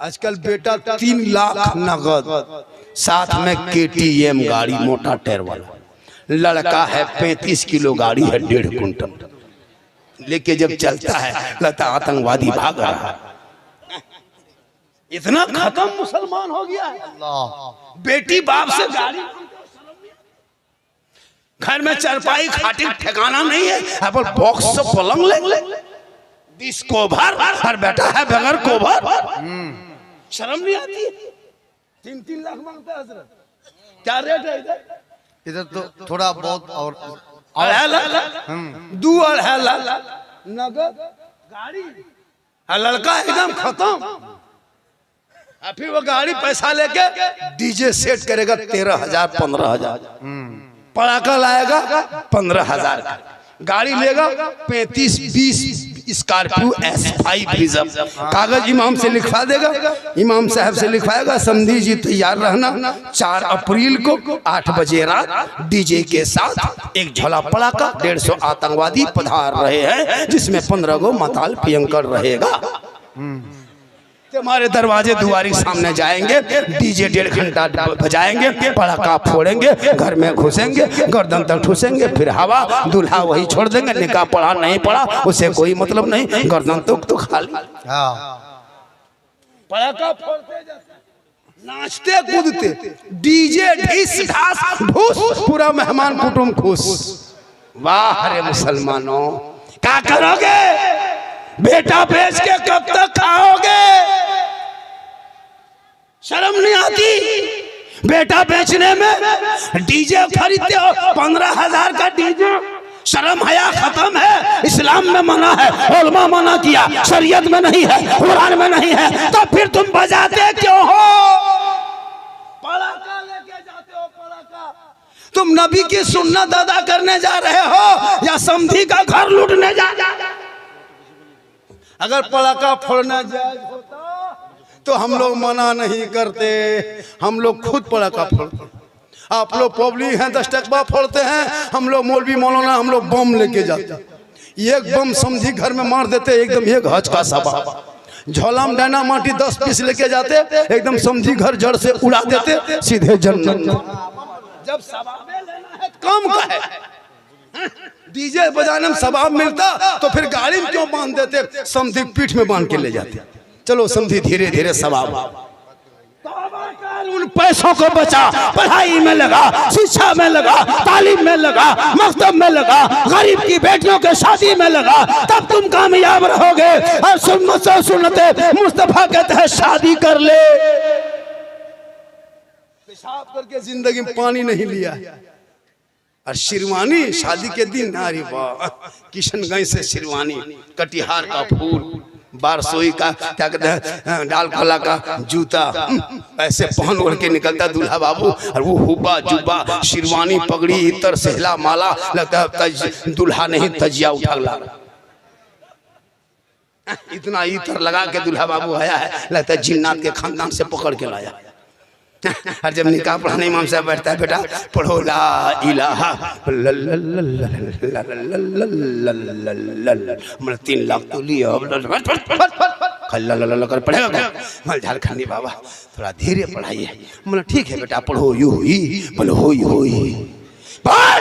आजकल बेटा 3 लाख नगद, साथ में KTM गाड़ी मोटा टायर वाला। लड़का है 35 किलो गाड़ी है 1.5 कुंटल लेके जब चलता है लगता आतंकवादी भाग रहा है। इतना खत्म मुसलमान हो गया है। बेटी बाप से गाड़ी, घर में चारपाई खाटी ठिकाना नहीं है, अपन बॉक्स से पलंग ले 20 कोभर, हर बेटा है बगैर कोभर। शर्म नहीं आती? 3-3 लाख मांगता है हजरत। क्या रेट है इधर? इधर तो थोड़ा बहुत और 2.5 लाख नगद गाड़ी। लड़का एकदम खत्म। फिर वो गाड़ी पैसा लेके डीजे सेट करेगा 13,000 15,000, पड़ाका लाएगा 15,000 का, गाड़ी लेगा 35-20 स्कॉर्पियो S5 रिजर्व। कागज इमाम से लिखवा देगा, इमाम साहब से लिखवाएगा समधी जी तैयार रहना, 4 अप्रैल को 8 बजे रात डीजे के साथ एक झोला पड़ाका 150 आतंकवादी पधार रहे हैं, जिसमें 15 गो माताल पियंकर रहेगा। हमारे दरवाजे दुआरी सामने जाएंगे, डीजे 1.5 घंटा बजाएंगे, पड़ाका फोड़ेंगे, घर में घुसेंगे, गर्दन तक ठूसेंगे, फिर हवा, दूल्हा वही छोड़ देंगे। निकाह पढ़ा नहीं पढ़ा उसे कोई मतलब नहीं, गर्दन तो खाली। पड़ाका फोड़ते जाते, नाचते कूदते, डीजे ढीस ढास ढूस, पूरा मेहमान कुटुंब खुश। वाह रे मुसलमानों, क्या करोगे? बेटा बेच के कब तक खाओगे? शर्म नहीं आती? बेटा बेचने में डीजे खरीदते हो 15,000 का डीजे। शर्म हया खत्म है। इस्लाम में मना है, उलमा मना किया, शरीयत में नहीं है, कुरान में नहीं है, तो फिर तुम बजाते क्यों हो? पड़ाका लेके जाते हो पड़ाका। तुम नबी की सुन्नत अदा करने जा रहे हो या समधी का घर लूटने जा रहे हो? अगर पड़ाका फोड़ना जायज होता तो हम लोग मना नहीं करते, हम लोग खुद पड़ाका फोड़ते। आप लोग पब्लिक हैं 10 टकवा फोड़ते हैं, हम लोग मौलवी मौलाना हम लोग बम लेके जाते। एक बम समझी घर में मार देते, एकदम 1 हज का सबा। झोला में डायना माटी 10 पीस लेके जाते, एकदम समझी घर जड़ से उड़ा देते, सीधे जन्नत। जब सवाब लेना है कम का है, डीजे बजाने में सवाब मिलता तो फिर गाड़ी में क्यों बांध देते? समधी पीठ में बांध के ले जाते। चलो समधी धीरे धीरे सवाब। उन पैसों को बचा, पढ़ाई में लगा, शिक्षा में लगा, तालीम में लगा, मकतब में लगा, गरीब की बेटियों के शादी में लगा, तब तुम कामयाब रहोगे। और सुन्नते मुस्तफा कहते हैं शादी कर ले। पेशाब करके जिंदगी में पानी नहीं लिया। और शिरवानी शादी के दिन, अरे वाह, किशनगंज से शिरवानी, कटिहार का फूल, बारसोई का क्या कहते हैं, डाल खोला का जूता, ऐसे पहन ओढ़ के निकलता दूल्हा बाबू। और वो हुब्बा जुब्बा, शिरवानी, पगड़ी, इतर, सहला, माला, लगता है दूल्हा नहीं तजिया उठा ला। इतना इतर लगा के दूल्हा बाबू आया है, लगता है जिन्नात के खानदान से पकड़ के लाया। और जब निकाह पढ़ाने इमाम साहब बैठता है, बेटा पढ़ो ला इलाहा मतलब 3 लाख तो लिया कर पढ़ेगा। झारखंडी बाबा थोड़ा धीरे पढ़ाइए। मतलब ठीक है बेटा पढ़ो, यू ही बोलो हो ही।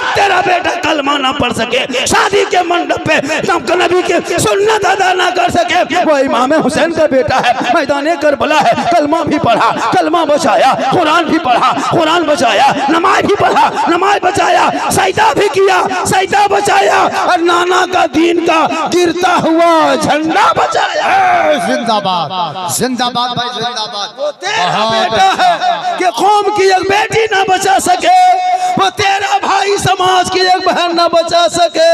तेरा बेटा कलमा ना पढ़ सके, शादी के मंडप पे नबी नबी के सुन्नत अदा ना कर सके, वो इमाम हुसैन का बेटा है, मैदाने करबला है, कलमा भी पढ़ा, कलमा बचाया, कुरान भी पढ़ा, कुरान बचाया, नमाज भी पढ़ा, नमाज बचाया, सजदा भी किया, सजदा बचाया, और नाना का दीन का गिरता हुआ झंडा बचाया। जिंदाबाद जिंदाबाद भाई जिंदाबाद। वो तेरा बेटा है कि कौम की एक बेटी ना बचा सके, वो तेरा भाई समाज की एक बहन ना बचा सके,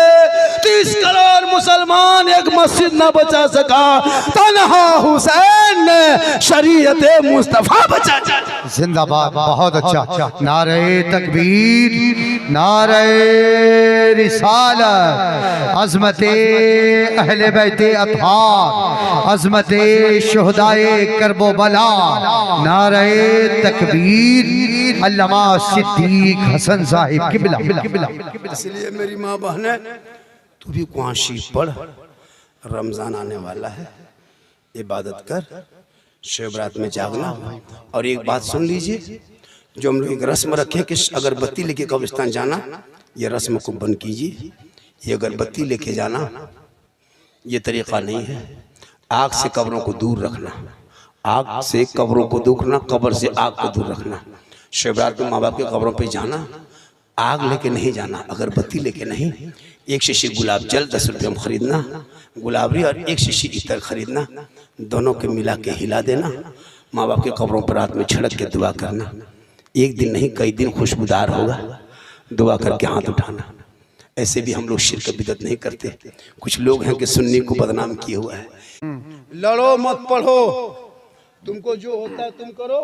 30 करोड़ मुसलमान एक मस्जिद ना बचा सका, तन्हा हुसैन ने शरीयत मुस्तफा बचा। जिंदाबाद, बहुत अच्छा। नारे तकबीर, नारे रिसालत, अज़मते अहले बैते अत्हार, अज़मते शुहदाए करबला, नारे तकबीर, अल्लामा सिद्दीक हसन साहिब किबला। इसलिए मेरी माँ बहन, तू भी कुआशी पढ़, रमजान आने वाला है, इबादत कर, शब बारात में जागना। और एक बात सुन लीजिए, जो हम लोग एक रस्म रखे कि अगरबत्ती लेके कब्रिस्तान जाना, ये रस्म को बंद कीजिए। ये अगरबत्ती लेके जाना ये तरीक़ा नहीं है। आग से कब्रों को दूर रखना, आग से कब्रों को दूरना, कब्र से आग को दूर रखना। शब बारात में माँ बाप के कब्रों पे जाना, आग लेके नहीं जाना, अगरबत्ती लेके नहीं। एक शीशी गुलाब जल 10 रुपये में ख़रीदना, गुलाबरी, और एक शीशी इतर ख़रीदना, दोनों के मिला के हिला देना। माँ बाप के कब्रों पर रात में छिड़क के दुआ करना। एक दिन नहीं कई दिन खुशबूदार होगा, दुआ करके हाथ उठाना। ऐसे भी हम लोग शिरक बिदअत नहीं करते। कुछ लोग हैं कि सुन्नी को बदनाम किए हुआ है। लड़ो मत पढ़ो, तुमको जो होता है तुम करो,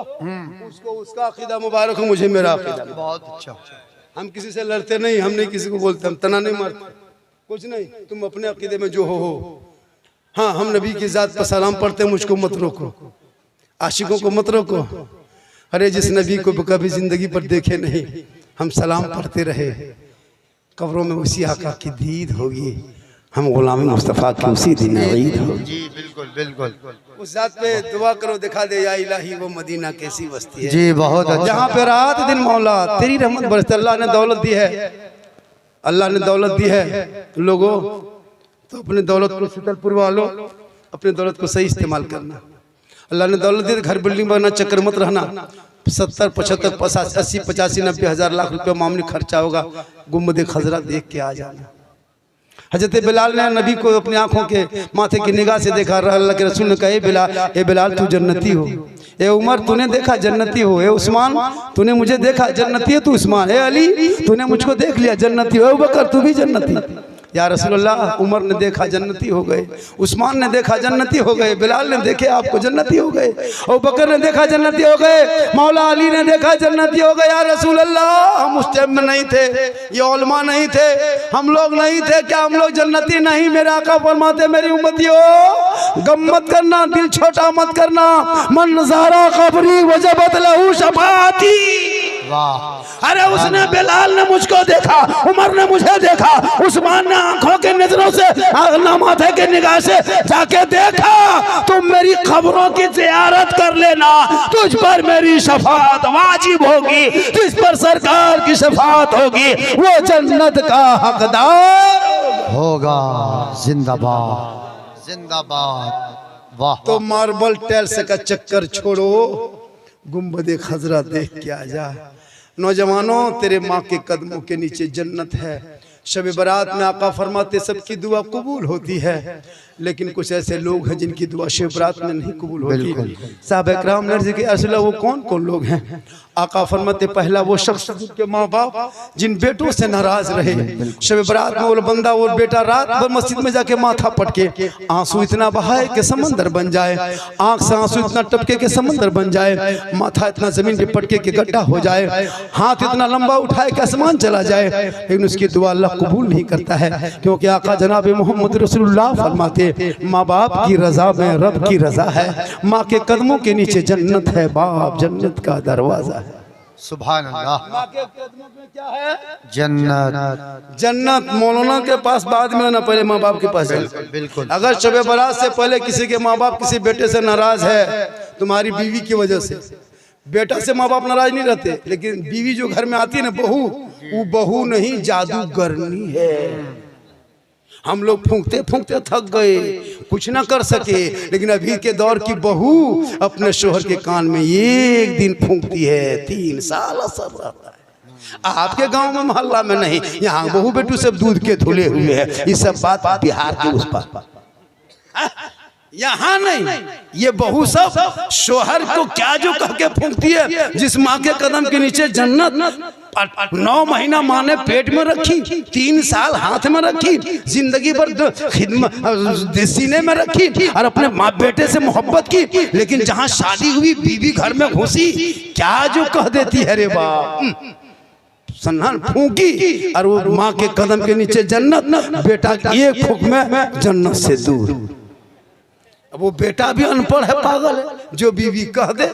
उसको उसका अकीदा मुबारक हो, मुझे मेरा अकीदा। बहुत अच्छा। हम किसी से लड़ते नहीं, हम नहीं किसी को बोलते, हम तना नहीं मारते, कुछ नहीं। तुम अपने अकीदे में जो हो। हाँ, हम नबी की जात पर सलाम पढ़ते, मुझको मत रोको, आशिकों को मत रोको। अरे जिस नबी को कभी जिंदगी पर देखे नहीं, हम सलाम पढ़ते रहे, कब्रों में उसी आका की दीद होगी, हम गुलाम मुस्तफ़ा की उसी दिन ईद होगी। जी बिल्कुल बिल्कुल। उस जात पे दुआ करो, दिखा दे या इलाही वो मदीना कैसी बस्ती है। जी बहुत अच्छा। जहाँ पे रात दिन मौला तेरी रहमत बरसती। अल्लाह ने दौलत दी है, अल्लाह ने दौलत दी है लोगों, तो अपनी दौलत को शीतल पुरवा लो, अपनी दौलत को सही इस्तेमाल करना। अल्लाह ने दौलत दी, घर बिल्डिंग बनना चक्कर मत रहना। 70, 75, 80, 85, 90 हज़ार लाख रुपये मामूली खर्चा होगा, गुम्बद खजरा देख के आ जाना। हजरत बिलाल ने नबी को अपनी आंखों के माथे की निगाह से देखा। अल्लाह के रसूल ने कहा, ए बिलाल तू जन्नती हो। ए उमर तूने देखा जन्नती हो। ए उस्मान तूने मुझे देखा जन्नती है तू उस्मान। ए अली तूने मुझको देख लिया जन्नती हो। ए बकर तू भी जन्नती। या रसूलुल्लाह, उमर ने देखा जन्नती हो गए, उस्मान ने देखा जन्नती हो गए, बिलाल ने देखे आपको जन्नती हो गए, और बकर ने देखा जन्नती हो गए, मौला अली ने देखा जन्नती हो गए। या रसूलुल्लाह, हम उस टाइम में नहीं थे, ये उलमा नहीं थे, हम लोग नहीं थे, क्या हम लोग जन्नती नहीं? मेरे आका फरमाते, मेरी उम्मतियों गम मत करना, दिल छोटा मत करना। मन नज़ारा कब्री वजबत लहू शफाअती। अरे उसने बिलाल ने मुझको देखा, उमर ने मुझे देखा, उस्मान ने आंखों के नजरों से माथे के निगाह से जाके देखा। तुम मेरी खबरों की ज़ियारत कर लेना, तुझ पर मेरी शफाअत वाजिब होगी, जिस पर सरकार की शफाअत होगी वो जन्नत का हकदार होगा। जिंदाबाद जिंदाबाद। वाह। तो मार्बल टाइल्स का चक्कर छोड़ो, गुम्बद खजरा देख के आ जा। नौजवानों, तेरे माँ के कदमों के नीचे जन्नत है। शब बारात में आका फरमाते सबकी दुआ कबूल होती है, लेकिन कुछ ऐसे लोग हैं जिनकी दुआ शब बारात में नहीं कबूल होती। साहब इकराम ने अर्ज़ किया, असल वो कौन कौन लोग हैं? आका फरमाते, पहला वो शख्स जिनके माँ बाप जिन बेटों से नाराज रहे। शब बारात में वो बंदा और बेटा रात भर मस्जिद में जाके माथा पटके आंसू इतना बहाए कि समंदर बन जाए, आंख से आंसू इतना टपके के समंदर बन जाए, माथा इतना जमीन पे पटके के गड्ढा हो जाए, हाथ इतना लंबा उठाए कि आसमान चला जाए, लेकिन उसकी दुआ अल्लाह कबूल नहीं करता है। क्योंकि आका जनाब मोहम्मद रसूलुल्लाह फरमाते, माँ बाप की रजा में रब की रजा है, माँ के कदमों के नीचे जन्नत है, बाप जन्नत का दरवाजा है। सुभान अल्लाह। माँ के कदमों में क्या है? जन्नत। जन्नत। मौलाना के पास बाद में ना, पहले माँ बाप के पास। बिल्कुल। अगर शब बारात से पहले किसी के माँ बाप किसी बेटे से नाराज है, तुम्हारी बीवी की वजह से, बेटा से माँ बाप नाराज नहीं रहते, लेकिन बीवी जो घर में आती है ना, बहू, वो बहू नहीं जादूगरनी है। हम लोग फूंकते फूंकते थक गए, कुछ ना कर सके, लेकिन अभी के दौर की बहू अपने शोहर के कान में एक दिन फूंकती है, 3 साल असर रहता है। आपके गांव में मोहल्ला में नहीं, यहाँ बहू बेटू सब दूध के धुले हुए हैं। ये सब बात बिहार के उस पार, यहाँ नहीं। ये बहू सब शोहर को क्या जो कह के फूंकती है। जिस माँ के कदम के नीचे जन्नत 9 महीना माँ ने पेट में रखी, 3 साल हाथ में रखी, जिंदगी भर खिदमत सीने में रखी, और अपने माँ बेटे से मोहब्बत की, लेकिन जहाँ शादी हुई बीवी घर में घुसी, क्या जो कह देती है रे बाप, सन्नान फूंकी, और वो माँ के कदम के नीचे जन्नत, बेटा एक फूंक में जन्नत से दूर। अब वो बेटा भी अनपढ़ है, पागल है, जो बीवी कह दे,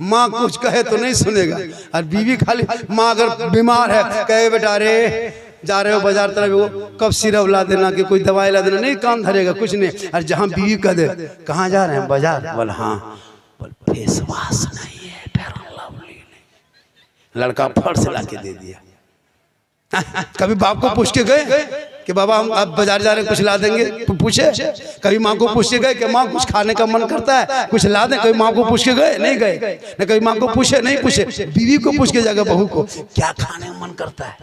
माँ कुछ कहे तो नहीं सुनेगा, और बीवी खाली, माँ अगर बीमार है कहे बेटा रे जा रहे हो बाजार तरफ, वो कब सिरप ला देना कि कोई दवाई ला देना, नहीं काम धरेगा कुछ नहीं। और जहाँ बीवी कह दे कहाँ जा रहे हैं बाजार, बोल हाँ, फेस वॉश नहीं है, फेयर लवली नहीं। लड़का फट से ला के दे दिया। कभी बाप को पूछ के गए कि बाबा हम आप बाजार जा रहे हैं कुछ ला देंगे, पूछे? कभी माँ को पूछ के गए कि माँ कुछ खाने का मन करता है कुछ ला दें? कभी माँ को पूछ के गए? नहीं गए। न कभी माँ को पूछे, नहीं पूछे। बीवी को पूछ के जाकर बहू को क्या खाने का मन करता है।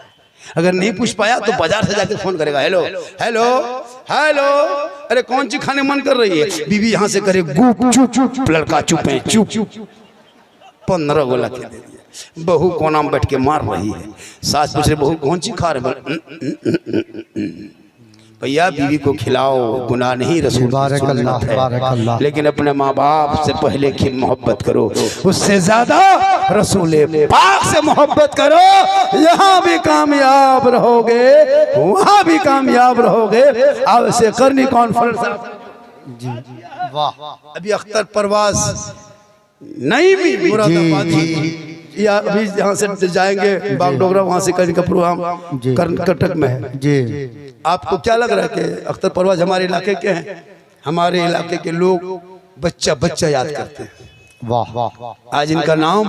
अगर नहीं पूछ पाया तो बाजार से जाके फोन करेगा, हेलो हेलो हेलो, अरे कौन सी खाने मन कर रही है? बीवी यहाँ से करे गुप चुप, लड़का चुप है चुप। 15 गोला के दे दिया। बहू कोना में बैठ के मार रही है। सास पूछ रहे बहू कौन सी खा रहे? भैया बीवी को खिलाओ, गुनाह नहीं, रसूल की सुन्नत है। लेकिन अपने माँ बाप से पहले की मोहब्बत करो, उससे ज्यादा रसूल पाक से मोहब्बत करो। यहाँ भी कामयाब रहोगे, वहाँ भी कामयाब रहोगे। अब से करनी कॉन्फ्रेंस जी वाह। अभी अख्तर परवाज नहीं भी मुरादाबाद या अभी यहाँ से जाएंगे बागडोगरा, वहाँ से कहीं का प्रोग्राम कर्नाटक में है जी। आपको क्या लग रहा है कि अख्तर परवाज हमारे इलाके के हैं? हमारे इलाके के लोग बच्चा बच्चा याद करते हैं। वाह वाह। आज इनका नाम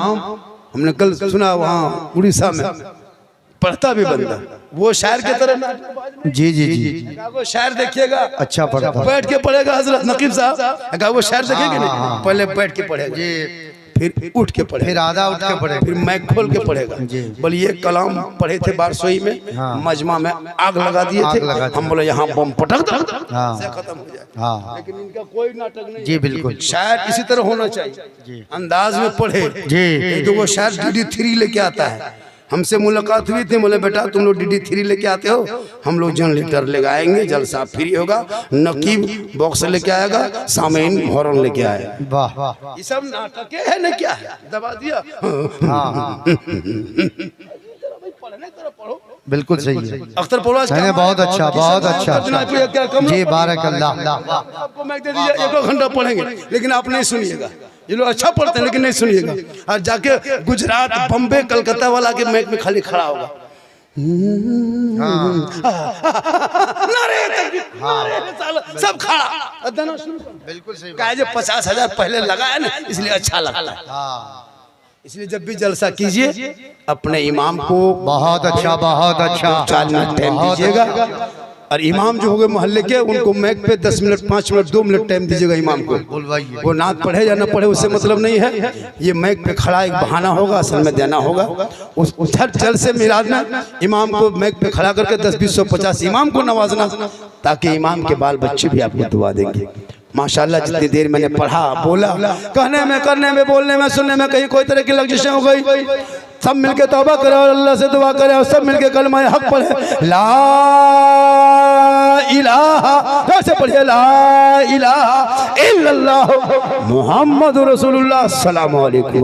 हमने कल सुना वहाँ उड़ीसा में, पढ़ता भी बंदा, वो शायर की तरह। जी जी जी, वो शायर देखिएगा, अच्छा पढ़ता, बैठ के पढ़ेगा हजरत नकीब साहब। वो शायर देखेंगे नहीं, पहले बैठ के पढ़ेगा जी, फिर उठ के पढ़े, फिर आधा उठ के पढ़े, फिर मैक खोल के पढ़ेगा। बोले ये कलाम पढ़े थे बारसोई में, मजमा में आग लगा दिए थे, हम बोले यहाँ बम पटक दो से खत्म हो जाए। लेकिन इनका कोई नाटक नहीं जी, बिल्कुल। शायर इसी तरह होना चाहिए, अंदाज में पढ़े जी। तो वो शायर DD3 लेके आता है। हमसे मुलाकात हुई थी, बोले बेटा तुम लोग DD3 लेके आते हो, हम लोग जनरेटर लेके आएंगे, जलसा फ्री होगा, नकीब बॉक्स लेके आएगा, सामीन हॉर्न लेके आएगा। वाह, ये सब नाटक है न क्या है? दबा दिया। बिल्कुल सही है। अख्तर परवाज बहुत अच्छा, बहुत अच्छा जी, बारकल्लाह। आपको मैं दे दीजिए, 1 घंटा पढ़ेंगे, लेकिन आप नहीं सुनिएगा। ये लोग अच्छा पढ़ते हैं लेकिन नहीं सुनिएगा। और जाके गुजरात, बम्बे, कलकत्ता वाला के मैच में खाली खड़ा होगा, सब खड़ा, बिल्कुल सही। 50,000 पहले लगाया ना, इसलिए अच्छा लगता है। इसलिए जब भी जलसा कीजिए अपने इमाम को बहुत अच्छा 4 मिनट टाइम दीजिएगा। और इमाम जो हो गए मोहल्ले के, उनको मैक पे 10 मिनट, 5 मिनट, 2 मिनट टाइम दीजिएगा इमाम को। वो नात पढ़े या ना पढ़े उससे मतलब नहीं है, ये मैक पे खड़ा एक बहाना होगा, असल में देना होगा। उस उधर जल से मिलाद में इमाम को मैक पे खड़ा करके 10, 20, 100, 50 इमाम को नवाजना, ताकि इमाम के बाल बच्चे भी आपको दुआ देंगे। माशाल्लाह जितनी देर मैंने पढ़ा, बोला, कहने में, करने में, बोलने में, सुनने में कहीं कोई तरह की लग्जिशें हो गई, सब मिलके तौबा करे और अल्लाह से दुआ करे और सब मिलके कलमा हक पढ़े, ला इलाहा, कैसे पढ़िए, ला इलाहा इल्लल्लाह मुहम्मद रसूलुल्लाह, अस्सलामु अलैकुम।